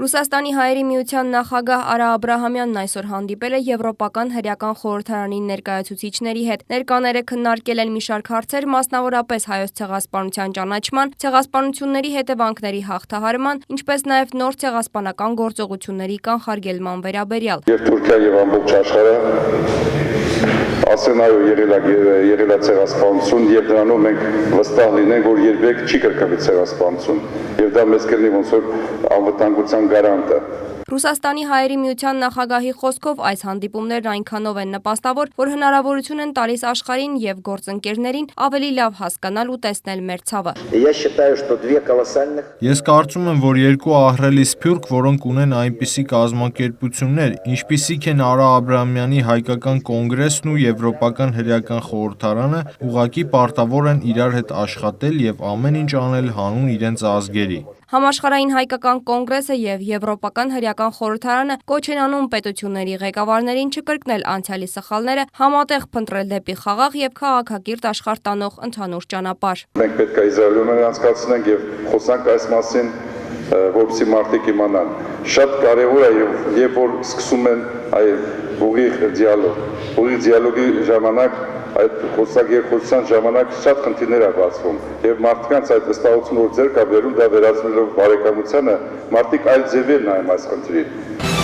Ռուսաստանի հայերի միության նախագահ Արա Աբրահամյանն այսօր հանդիպել է Եվրոպական հրեական խորհրդարանի ներկայացուցիչների հետ։ Ներկաները քննարկել են մի շարք հարցեր, մասնավորապես հայոց ցեղասպանության ճանաչման, ցեղասպանությունների հետևանքների հաղթահարման, ինչպես նաև նոր ցեղասպանական գործողությունների կանխարգելման վերաբերյալ։ Եվ Թուրքիա եւ ամբողջ աշխարհը ասենայո եղել է ցեղասպանություն եւ դրանով մենք վստահ լինենք, որ երբեք չի կրկնվի ցեղասպանություն եւ դա մեզ կլինի ոնց որ անվտանգության գարանտը։ Ռուսաստանի հայերի միության նախագահի խոսքով այս հանդիպումներն այնքանով են նպաստավոր, որ հնարավորություն են տալիս աշխարհին եւ գործընկերներին ավելի լավ հասկանալ ու տեսնել մեր ցավը։ Ես կարծում եմ, որ երկու ահռելի սփյուռք, որոնք ունեն այնպիսի կազմակերպություններ, ինչպիսիք են Արա Աբրահամյանի հայկական կոնգրեսն ու Եվրոպական հրեական խորհրդարանը, ուղղակի պարտավոր են իրար հետ աշխատել եւ ամեն ինչ անել հանուն իրենց ազգերի։ Համաշխարհային հայկական կոնգրեսը եւ Եվրոպական հրեական խորհրդարանը կոչ են անում պետությունների ղեկավարներին չկրկնել անցյալի սխալները, համատեղ փնտրել դեպի խաղաղ եւ քաղաքակիրթ աշխարհ տանող ընդհանուր ճանապարհ։ Մենք պետք է իզոլացիոներ անցկացնենք եւ խոսանք այս մասին, որպեսզի մարդիկ իմանան։ Շատ կարեւոր է երբ որ սկսում են ուղիղ դիալոգի ժամանակ այդ խոսակերպության ժամանակ շատ խնդիրներ է բացվում եւ մարդկանց այդ վստահությունը որ ձեր կա վերում դա վերածնելով բարեկամությանը մարդիկ այլ ձևեր նայում այս խնդրին։